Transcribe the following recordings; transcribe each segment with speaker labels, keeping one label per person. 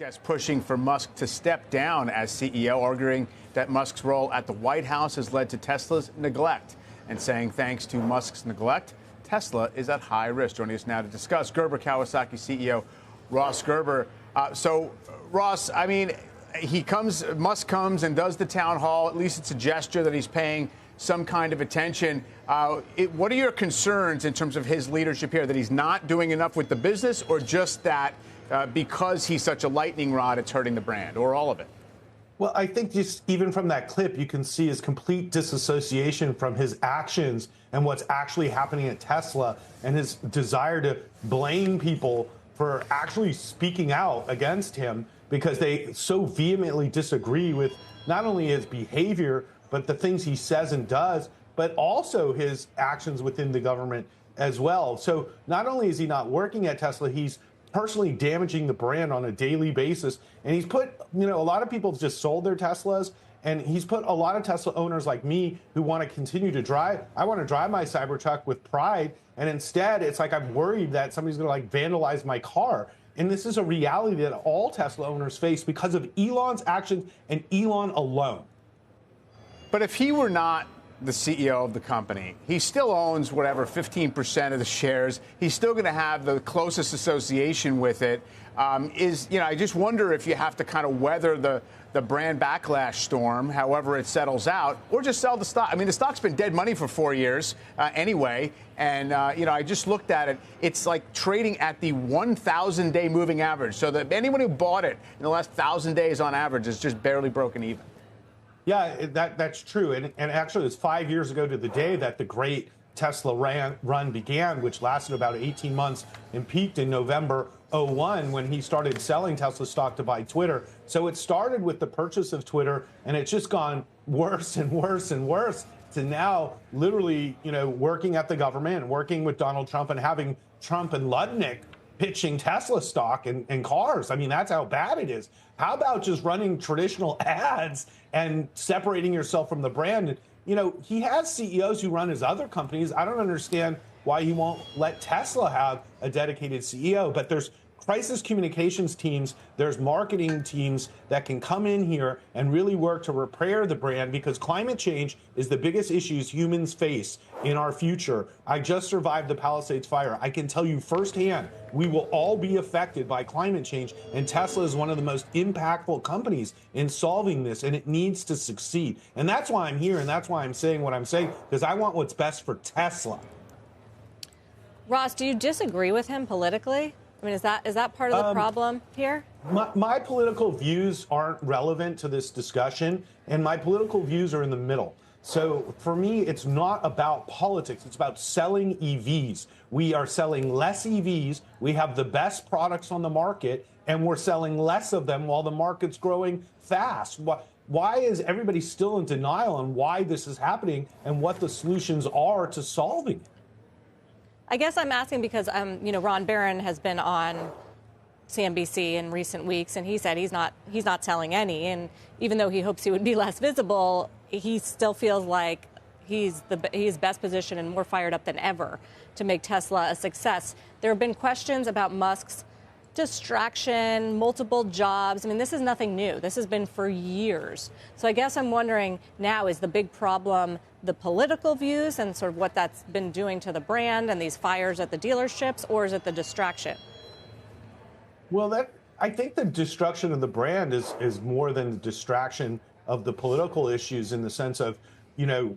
Speaker 1: Guests pushing for Musk to step down as CEO, arguing that Musk's role at the White House has led to Tesla's neglect, and saying thanks to Musk's neglect, Tesla is at high risk. Joining us now to discuss, Gerber Kawasaki CEO Ross Gerber. Ross, I mean, Musk comes and does the town hall. At least it's a gesture that he's paying some kind of attention. What are your concerns in terms of his leadership here? That he's not doing enough with the business, or just that because he's such a lightning rod, it's hurting the brand, or all of it?
Speaker 2: Well, I think just even from that clip, you can see his complete disassociation from his actions and what's actually happening at Tesla, and his desire to blame people for actually speaking out against him because they so vehemently disagree with not only his behavior, but the things he says and does, but also his actions within the government as well. So not only is he not working at Tesla, he's personally damaging the brand on a daily basis. And he's put, a lot of people just sold their Teslas, and he's put a lot of Tesla owners like me who want to continue to drive. I want to drive my Cybertruck with pride. And instead, it's like I'm worried that somebody's going to vandalize my car. And this is a reality that all Tesla owners face because of Elon's actions and Elon alone.
Speaker 1: But if he were not the CEO of the company, he still owns whatever 15% of the shares. He's still going to have the closest association with it. I just wonder if you have to kind of weather the brand backlash storm, however it settles out, or just sell the stock. I mean, the stock's been dead money for 4 years anyway. And, I just looked at it. It's like trading at the 1,000-day moving average. So that anyone who bought it in the last 1,000 days on average is just barely broken even.
Speaker 2: Yeah, that's true. And actually, it was 5 years ago to the day that the great Tesla run began, which lasted about 18 months and peaked in November 2001 when he started selling Tesla stock to buy Twitter. So it started with the purchase of Twitter, and it's just gone worse and worse and worse to now literally, working at the government, working with Donald Trump, and having Trump and Ludnick pitching Tesla stock and cars. I mean, that's how bad it is. How about just running traditional ads and separating yourself from the brand? He has CEOs who run his other companies. I don't understand why he won't let Tesla have a dedicated CEO, but there's crisis communications teams, there's marketing teams that can come in here and really work to repair the brand, because climate change is the biggest issues humans face in our future. I just survived the Palisades fire. I can tell you firsthand, we will all be affected by climate change, and Tesla is one of the most impactful companies in solving this, and it needs to succeed. And that's why I'm here, and that's why I'm saying what I'm saying, because I want what's best for Tesla.
Speaker 3: Ross, do you disagree with him politically? I mean, is that part of the problem here?
Speaker 2: My political views aren't relevant to this discussion, and my political views are in the middle. So for me, it's not about politics. It's about selling EVs. We are selling less EVs. We have the best products on the market, and we're selling less of them while the market's growing fast. Why is everybody still in denial on why this is happening and what the solutions are to solving it?
Speaker 3: I guess I'm asking because, Ron Barron has been on CNBC in recent weeks, and he said he's not selling any. And even though he hopes he would be less visible, he still feels like he's best positioned and more fired up than ever to make Tesla a success. There have been questions about Musk's distraction, multiple jobs. I mean, this is nothing new. This has been for years. So I guess I'm wondering now, is the big problem the political views and sort of what that's been doing to the brand and these fires at the dealerships, or is it the distraction?
Speaker 2: Well, I think the destruction of the brand is more than the distraction of the political issues, in the sense of,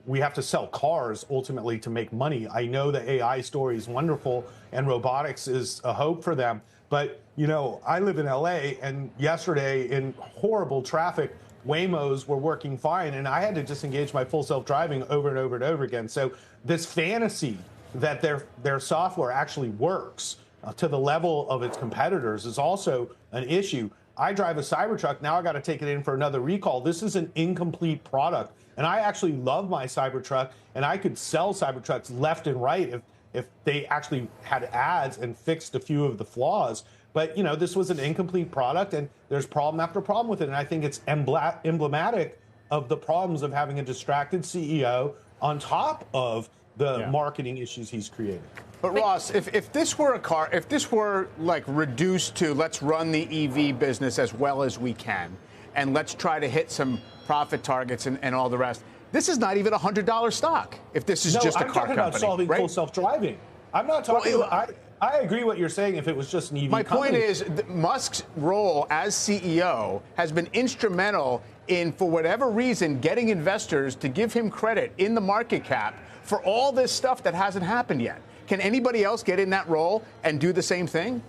Speaker 2: we have to sell cars ultimately to make money. I know the AI story is wonderful and robotics is a hope for them. But, I live in LA, and yesterday in horrible traffic, Waymos were working fine, and I had to disengage my full self-driving over and over and over again. So this fantasy that their software actually works to the level of its competitors is also an issue. I drive a Cybertruck. Now I got to take it in for another recall. This is an incomplete product. And I actually love my Cybertruck, and I could sell Cybertrucks left and right if they actually had ads and fixed a few of the flaws. But, this was an incomplete product, and there's problem after problem with it. And I think it's emblematic of the problems of having a distracted CEO on top of the marketing issues he's created.
Speaker 1: But Ross, if this were a car, if this were like reduced to let's run the EV business as well as we can, and let's try to hit some profit targets and all the rest, this is not even a $100 stock. If this is just a car company,
Speaker 2: I'm talking about solving
Speaker 1: right?
Speaker 2: full self-driving. I'm not talking. I agree what you're saying. If it was just an EV,
Speaker 1: my
Speaker 2: company.
Speaker 1: point is, Musk's role as CEO has been instrumental in, for whatever reason, getting investors to give him credit in the market cap for all this stuff that hasn't happened yet. Can anybody else get in that role and do the same thing?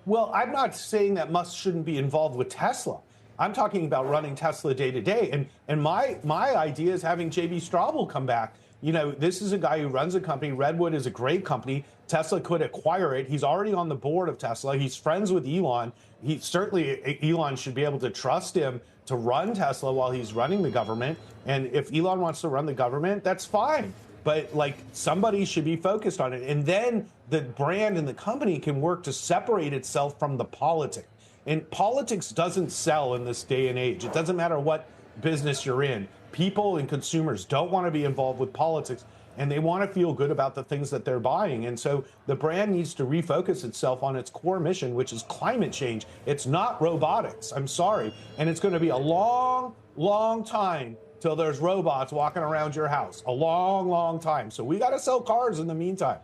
Speaker 2: Well, I'm not saying that Musk shouldn't be involved with Tesla. I'm talking about running Tesla day to day. And my idea is having J.B. Straubel come back. You know, this is a guy who runs a company. Redwood is a great company. Tesla could acquire it. He's already on the board of Tesla. He's friends with Elon. Elon should be able to trust him to run Tesla while he's running the government. And if Elon wants to run the government, that's fine. But like, somebody should be focused on it. And then the brand and the company can work to separate itself from the politics. And politics doesn't sell in this day and age. It doesn't matter what business you're in. People and consumers don't want to be involved with politics, and they want to feel good about the things that they're buying. And so the brand needs to refocus itself on its core mission, which is climate change. It's not robotics. I'm sorry. And it's going to be a long, long time till there's robots walking around your house. A long, long time. So we got to sell cars in the meantime.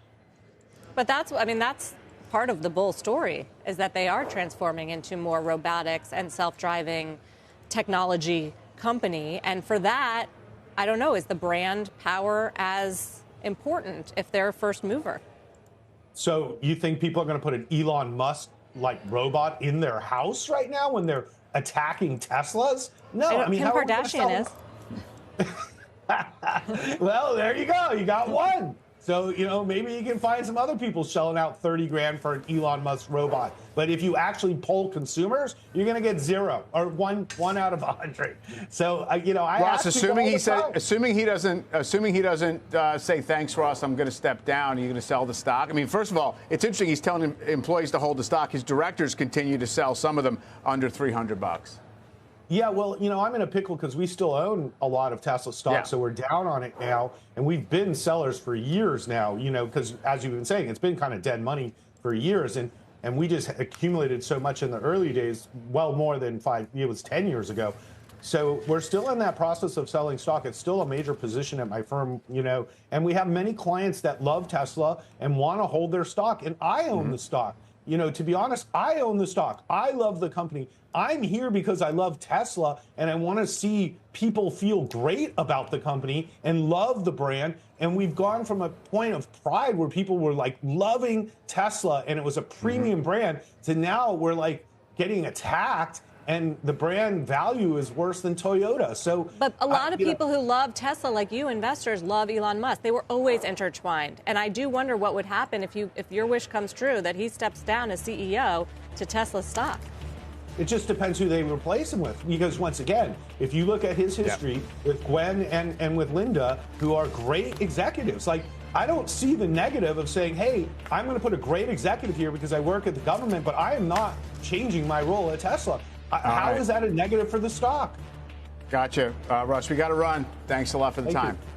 Speaker 3: But that's part of the bull story, is that they are transforming into more robotics and self-driving technology company. And for that, I don't know, is the brand power as important if they're a first mover? So
Speaker 2: you think people are going to put an Elon Musk like robot in their house right now when they're attacking Teslas? No, I mean,
Speaker 3: Kim Kardashian is.
Speaker 2: Well, there you go. You got one. So, you know, maybe you can find some other people shelling out 30 grand for an Elon Musk robot. But if you actually poll consumers, you're going to get 0 or one out of 100. So, you know,
Speaker 1: Ross, assuming he doesn't say thanks, Ross, I'm going to step down. Are you going to sell the stock? I mean, first of all, it's interesting. He's telling employees to hold the stock. His directors continue to sell some of them under $300.
Speaker 2: Yeah, well, you know, I'm in a pickle because we still own a lot of Tesla stock, so we're down on it now. And we've been sellers for years now, you know, because as you've been saying, it's been kind of dead money for years. And we just accumulated so much in the early days, well more than 10 years ago. So we're still in that process of selling stock. It's still a major position at my firm, you know, and we have many clients that love Tesla and want to hold their stock. And I own the stock. You know, to be honest, I own the stock. I love the company. I'm here because I love Tesla, and I want to see people feel great about the company and love the brand. And we've gone from a point of pride where people were like loving Tesla and it was a premium brand to now we're like getting attacked and the brand value is worse than Toyota. So,
Speaker 3: but a lot of people who love Tesla, like you investors, love Elon Musk. They were always intertwined. And I do wonder what would happen if your wish comes true, that he steps down as CEO to Tesla stock.
Speaker 2: It just depends who they replace him with. Because once again, if you look at his history with Gwen and with Linda, who are great executives, like I don't see the negative of saying, hey, I'm going to put a great executive here because I work at the government, but I am not changing my role at Tesla. How is that a negative for the stock?
Speaker 1: Gotcha. Russ, we got to run. Thanks a lot for the time.
Speaker 2: You.